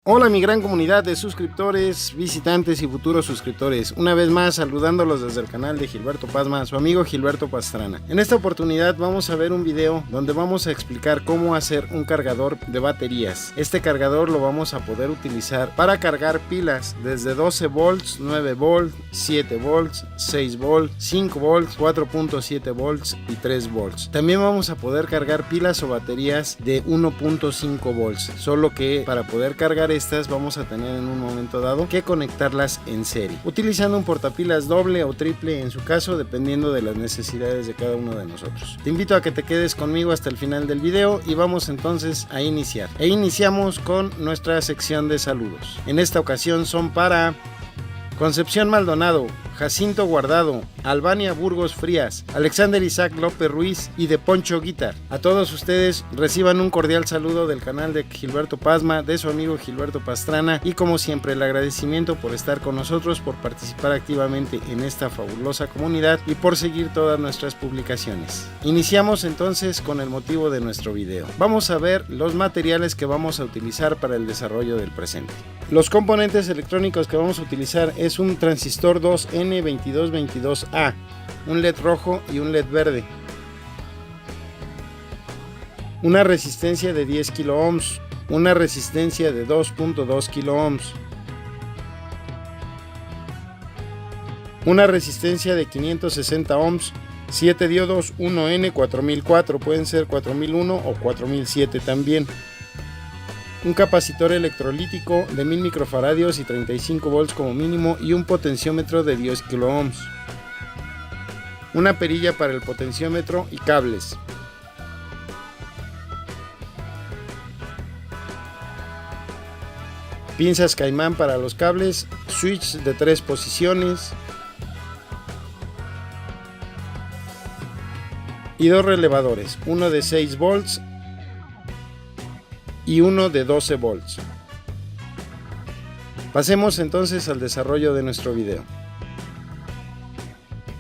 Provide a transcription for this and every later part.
Hola mi gran comunidad de suscriptores, visitantes y futuros suscriptores, una vez más saludándolos desde el canal de Gilberto Pazma, su amigo Gilberto Pastrana. En esta oportunidad vamos a ver un video donde vamos a explicar cómo hacer un cargador de baterías. Este cargador lo vamos a poder utilizar para cargar pilas desde 12 volts, 9 volts, 7 volts, 6 volts, 5 volts, 4.7 volts y 3 volts. También vamos a poder cargar pilas o baterías de 1.5 volts, solo que para poder cargar estas vamos a tener en un momento dado que conectarlas en serie, utilizando un portapilas doble o triple en su caso, dependiendo de las necesidades de cada uno de nosotros. Te invito a que te quedes conmigo hasta el final del video y vamos entonces a iniciar. Iniciamos con nuestra sección de saludos. En esta ocasión son para Concepción Maldonado, Jacinto Guardado, Albania Burgos Frías, Alexander Isaac López Ruiz y de Poncho Guitar. A todos ustedes reciban un cordial saludo del canal de Gilberto Pazma, de su amigo Gilberto Pastrana, y como siempre el agradecimiento por estar con nosotros, por participar activamente en esta fabulosa comunidad y por seguir todas nuestras publicaciones. Iniciamos entonces con el motivo de nuestro video. Vamos a ver los materiales que vamos a utilizar para el desarrollo del presente. Los componentes electrónicos que vamos a utilizar es un transistor 2N2222A, un LED rojo y un LED verde, una resistencia de 10 kilo ohms, una resistencia de 2.2 kilo ohms, una resistencia de 560 ohms, 7 diodos 1N4004, pueden ser 4001 o 4007 también, un capacitor electrolítico de 1000 microfaradios y 35 volts como mínimo y un potenciómetro de 10 kilo ohms, una perilla para el potenciómetro y cables. Pinzas caimán para los cables, switch de 3 posiciones y 2 relevadores, uno de 6 volts y uno de 12 volts. Pasemos entonces al desarrollo de nuestro video.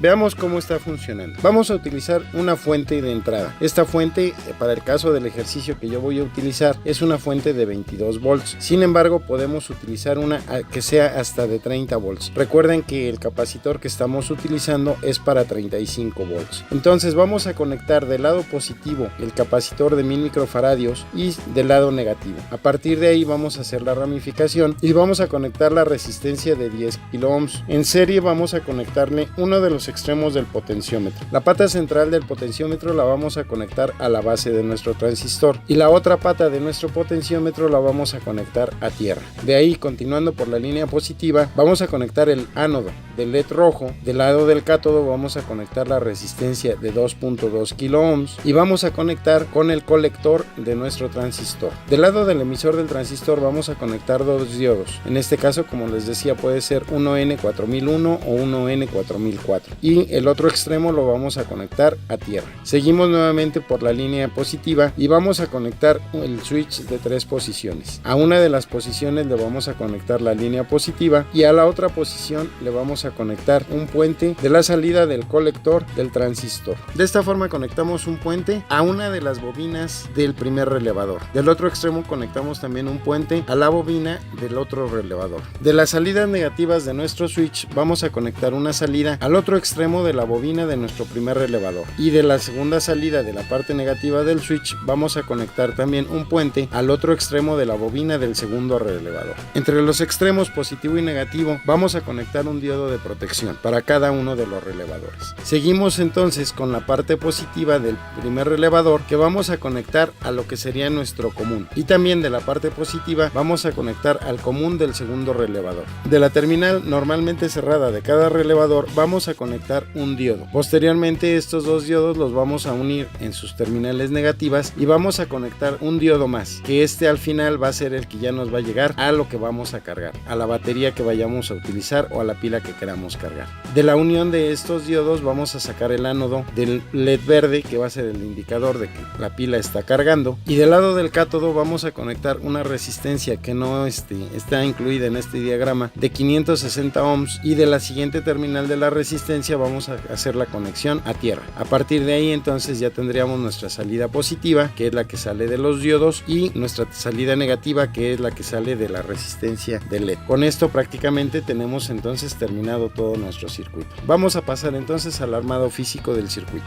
Veamos cómo está funcionando. Vamos a utilizar una fuente de entrada. Esta fuente, para el caso del ejercicio que yo voy a utilizar, es una fuente de 22 volts. Sin embargo, podemos utilizar una que sea hasta de 30 volts. Recuerden que el capacitor que estamos utilizando es para 35 volts. Entonces vamos a conectar del lado positivo el capacitor de 1000 microfaradios y del lado negativo. A partir de ahí vamos a hacer la ramificación y vamos a conectar la resistencia de 10 kilo ohms. En serie vamos a conectarle uno de los extremos del potenciómetro. La pata central del potenciómetro la vamos a conectar a la base de nuestro transistor y la otra pata de nuestro potenciómetro la vamos a conectar a tierra. De ahí, continuando por la línea positiva, vamos a conectar el ánodo del LED rojo. Del lado del cátodo vamos a conectar la resistencia de 2.2 kilo ohms y vamos a conectar con el colector de nuestro transistor. Del lado del emisor del transistor vamos a conectar dos diodos. En este caso, como les decía, puede ser 1N4001 o 1N4004. Y el otro extremo lo vamos a conectar a tierra. Seguimos nuevamente por la línea positiva y vamos a conectar el switch de 3 posiciones. A una de las posiciones le vamos a conectar la línea positiva y a la otra posición le vamos a conectar un puente de la salida del colector del transistor. De esta forma conectamos un puente a una de las bobinas del primer relevador. Del otro extremo conectamos también un puente a la bobina del otro relevador. De las salidas negativas de nuestro switch vamos a conectar una salida al otro extremo de la bobina de nuestro primer relevador, y de la segunda salida de la parte negativa del switch vamos a conectar también un puente al otro extremo de la bobina del segundo relevador. Entre los extremos positivo y negativo vamos a conectar un diodo de protección para cada uno de los relevadores. Seguimos entonces con la parte positiva del primer relevador, que vamos a conectar a lo que sería nuestro común, y también de la parte positiva vamos a conectar al común del segundo relevador. De la terminal normalmente cerrada de cada relevador vamos a conectar un diodo. Posteriormente, estos dos diodos los vamos a unir en sus terminales negativas y vamos a conectar un diodo más, que este al final va a ser el que ya nos va a llegar a lo que vamos a cargar, a la batería que vayamos a utilizar o a la pila que queramos cargar. De la unión de estos diodos vamos a sacar el ánodo del LED verde, que va a ser el indicador de que la pila está cargando, y del lado del cátodo vamos a conectar una resistencia que no está incluida en este diagrama, de 560 ohms, y de la siguiente terminal de la resistencia vamos a hacer la conexión a tierra. A partir de ahí entonces ya tendríamos nuestra salida positiva, que es la que sale de los diodos, y nuestra salida negativa, que es la que sale de la resistencia del LED. Con esto prácticamente tenemos entonces terminado todo nuestro circuito. Vamos a pasar entonces al armado físico del circuito.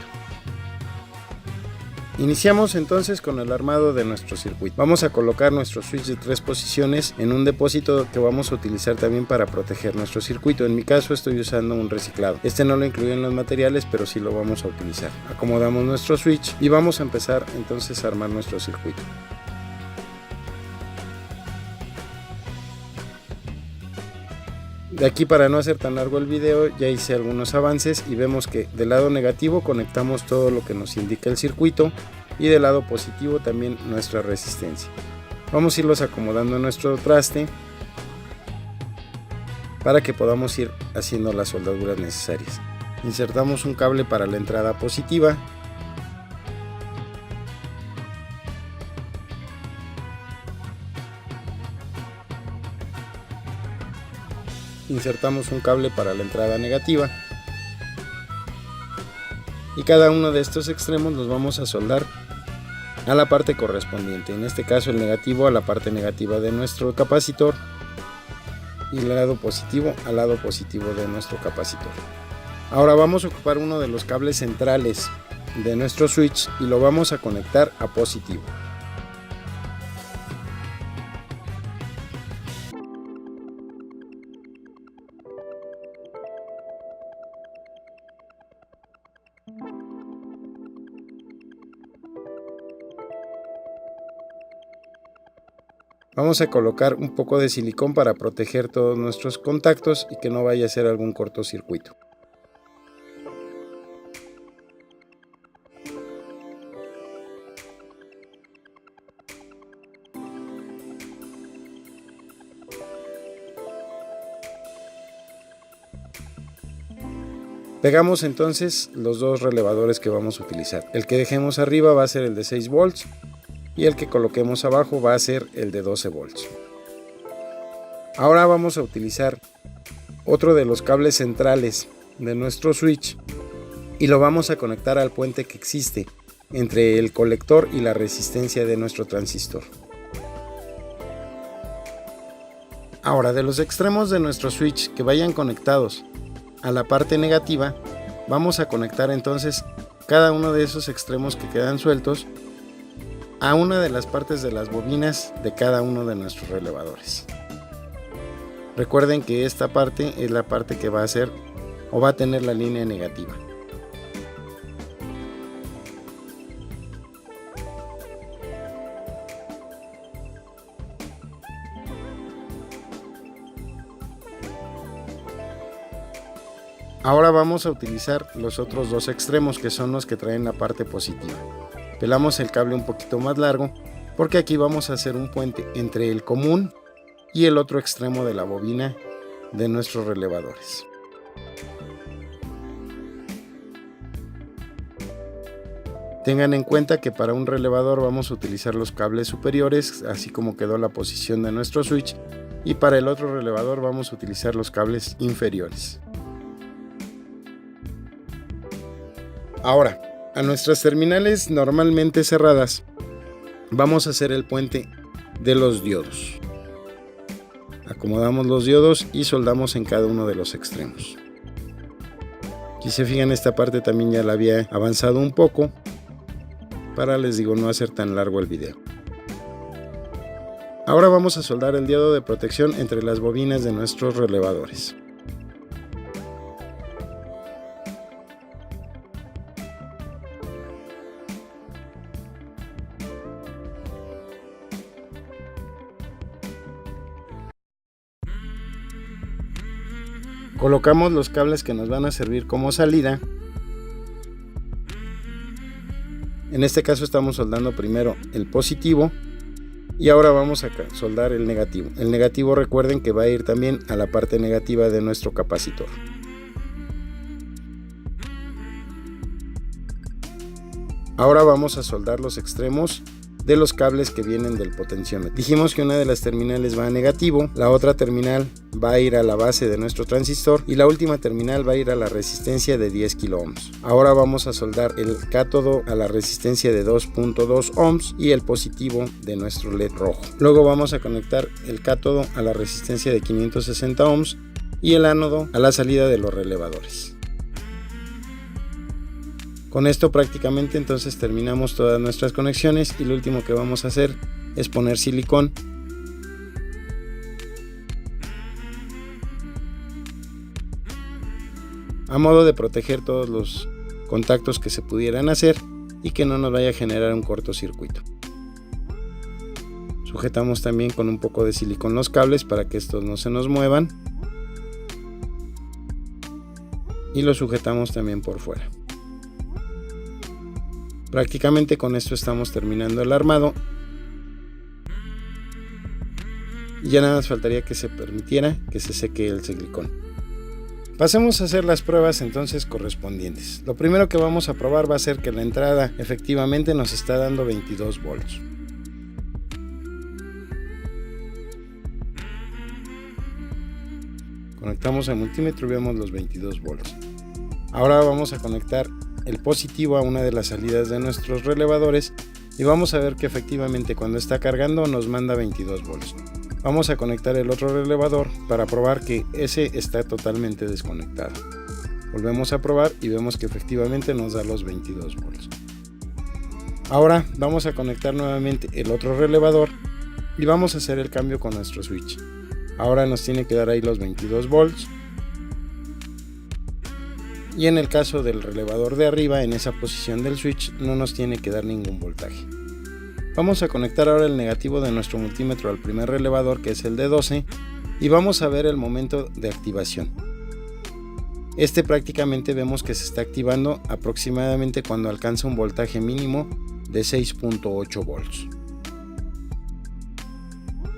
Iniciamos entonces con el armado de nuestro circuito. Vamos a colocar nuestro switch de 3 posiciones en un depósito que vamos a utilizar también para proteger nuestro circuito. En mi caso estoy usando un reciclado. Este no lo incluyo en los materiales, pero sí lo vamos a utilizar. Acomodamos nuestro switch y vamos a empezar entonces a armar nuestro circuito. De aquí, para no hacer tan largo el video, ya hice algunos avances y vemos que del lado negativo conectamos todo lo que nos indica el circuito y del lado positivo también nuestra resistencia. Vamos a irlos acomodando en nuestro traste para que podamos ir haciendo las soldaduras necesarias. Insertamos un cable para la entrada positiva. Insertamos un cable para la entrada negativa y cada uno de estos extremos los vamos a soldar a la parte correspondiente, en este caso el negativo a la parte negativa de nuestro capacitor y el lado positivo al lado positivo de nuestro capacitor. Ahora vamos a ocupar uno de los cables centrales de nuestro switch y lo vamos a conectar a positivo. Vamos a colocar un poco de silicón para proteger todos nuestros contactos y que no vaya a ser algún cortocircuito. Pegamos entonces los dos relevadores que vamos a utilizar. El que dejemos arriba va a ser el de 6 volts. Y el que coloquemos abajo va a ser el de 12 volts. Ahora vamos a utilizar otro de los cables centrales de nuestro switch y lo vamos a conectar al puente que existe entre el colector y la resistencia de nuestro transistor. Ahora, de los extremos de nuestro switch que vayan conectados a la parte negativa, vamos a conectar entonces cada uno de esos extremos que quedan sueltos a una de las partes de las bobinas de cada uno de nuestros relevadores. Recuerden que esta parte es la parte que va a ser o va a tener la línea negativa. Ahora vamos a utilizar los otros dos extremos, que son los que traen la parte positiva. Pelamos el cable un poquito más largo porque aquí vamos a hacer un puente entre el común y el otro extremo de la bobina de nuestros relevadores. Tengan en cuenta que para un relevador vamos a utilizar los cables superiores, así como quedó la posición de nuestro switch, y para el otro relevador vamos a utilizar los cables inferiores. Ahora, a nuestras terminales normalmente cerradas vamos a hacer el puente de los diodos. Acomodamos los diodos y soldamos en cada uno de los extremos. Si se fijan, esta parte también ya la había avanzado un poco para, les digo, no hacer tan largo el video. Ahora vamos a soldar el diodo de protección entre las bobinas de nuestros relevadores. Colocamos los cables que nos van a servir como salida. En este caso estamos soldando primero el positivo Y ahora vamos a soldar el negativo. El negativo, recuerden que va a ir también a la parte negativa de nuestro capacitor. Ahora vamos a soldar los extremos de los cables que vienen del potenciómetro. Dijimos que una de las terminales va a negativo, la otra terminal va a ir a la base de nuestro transistor y la última terminal va a ir a la resistencia de 10 kilo ohms. Ahora vamos a soldar el cátodo a la resistencia de 2.2 ohms y el positivo de nuestro LED rojo. Luego vamos a conectar el cátodo a la resistencia de 560 ohms y el ánodo a la salida de los relevadores. Con esto prácticamente entonces terminamos todas nuestras conexiones y lo último que vamos a hacer es poner silicón a modo de proteger todos los contactos que se pudieran hacer y que no nos vaya a generar un cortocircuito. Sujetamos también con un poco de silicón los cables para que estos no se nos muevan y los sujetamos también por fuera. Prácticamente con esto estamos terminando el armado. Y ya nada más faltaría que se permitiera que se seque el silicón. Pasemos a hacer las pruebas entonces correspondientes. Lo primero que vamos a probar va a ser que la entrada efectivamente nos está dando 22 volts. Conectamos el multímetro y vemos los 22 volts. Ahora vamos a conectar el positivo a una de las salidas de nuestros relevadores y vamos a ver que efectivamente cuando está cargando nos manda 22 volts. Vamos a conectar el otro relevador para probar que ese está totalmente desconectado. Volvemos a probar y vemos que efectivamente nos da los 22 volts. Ahora vamos a conectar nuevamente el otro relevador y vamos a hacer el cambio con nuestro switch. Ahora nos tiene que dar ahí los 22 volts. Y en el caso del relevador de arriba, en esa posición del switch, no nos tiene que dar ningún voltaje. Vamos a conectar ahora el negativo de nuestro multímetro al primer relevador, que es el de 12, y vamos a ver el momento de activación. Este prácticamente vemos que se está activando aproximadamente cuando alcanza un voltaje mínimo de 6.8 volts.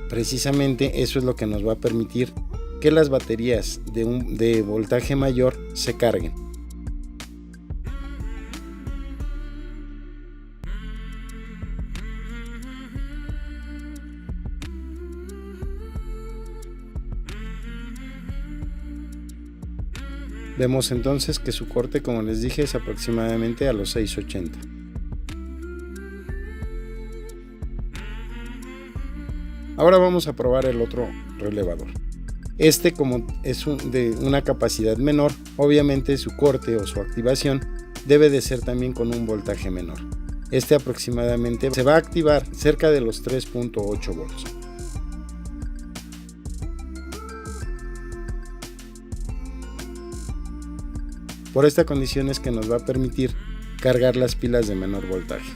Precisamente eso es lo que nos va a permitir que las baterías de voltaje mayor se carguen. Vemos entonces que su corte, como les dije, es aproximadamente a los 680. Ahora vamos a probar el otro relevador. Este, como es de una capacidad menor, obviamente su corte o su activación debe de ser también con un voltaje menor. Este aproximadamente se va a activar cerca de los 3.8 volts. Por esta condición es que nos va a permitir cargar las pilas de menor voltaje.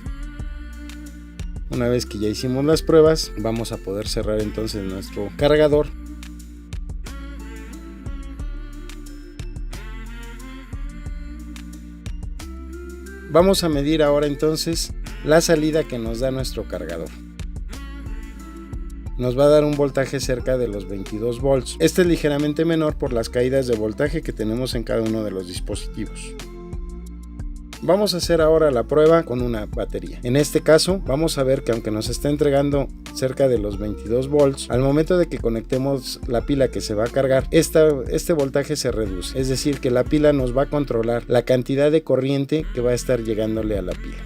Una vez que ya hicimos las pruebas, vamos a poder cerrar entonces nuestro cargador. Vamos a medir ahora entonces la salida que nos da nuestro cargador. Nos va a dar un voltaje cerca de los 22 volts. Este es ligeramente menor por las caídas de voltaje que tenemos en cada uno de los dispositivos. Vamos a hacer ahora la prueba con una batería. En este caso vamos a ver que aunque nos está entregando cerca de los 22 volts, al momento de que conectemos la pila que se va a cargar, este voltaje se reduce. Es decir, que la pila nos va a controlar la cantidad de corriente que va a estar llegándole a la pila.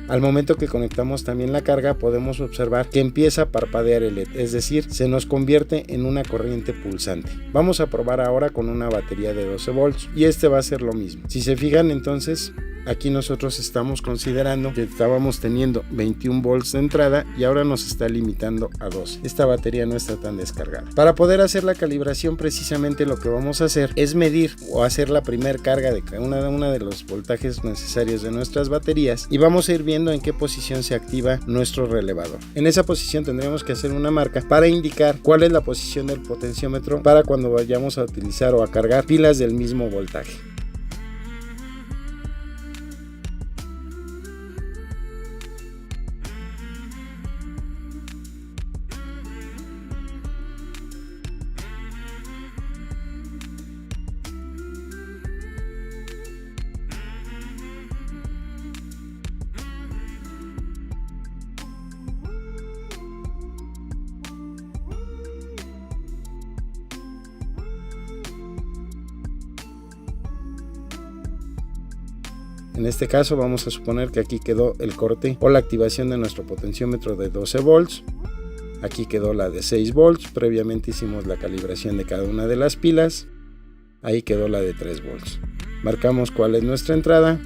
Al momento que conectamos también la carga, podemos observar que empieza a parpadear el LED, es decir, se nos convierte en una corriente pulsante. Vamos a probar ahora con una batería de 12 volts y este va a ser lo mismo. Si se fijan, entonces aquí nosotros estamos considerando que estábamos teniendo 21 volts de entrada y ahora nos está limitando a 12. Esta batería no está tan descargada. Para poder hacer la calibración, precisamente lo que vamos a hacer es medir o hacer la primera carga de cada una de los voltajes necesarios de nuestras baterías y vamos a ir viendo en qué posición se activa nuestro relevador. En esa posición tendremos que hacer una marca para indicar cuál es la posición del potenciómetro para cuando vayamos a utilizar o a cargar pilas del mismo voltaje. En este caso vamos a suponer que aquí quedó el corte o la activación de nuestro potenciómetro de 12 volts. Aquí quedó la de 6 volts, previamente hicimos la calibración de cada una de las pilas. Ahí quedó la de 3 volts. Marcamos cuál es nuestra entrada.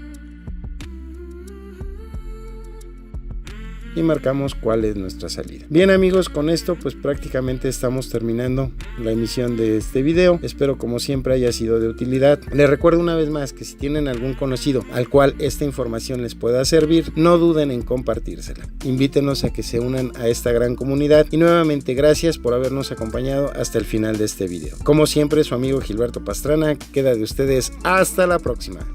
Y marcamos cuál es nuestra salida. Bien amigos, con esto pues prácticamente estamos terminando la emisión de este video. Espero como siempre haya sido de utilidad. Les recuerdo una vez más que si tienen algún conocido al cual esta información les pueda servir, no duden en compartírsela. Invítenos a que se unan a esta gran comunidad y nuevamente gracias por habernos acompañado hasta el final de este video. Como siempre, su amigo Gilberto Pastrana queda de ustedes hasta la próxima.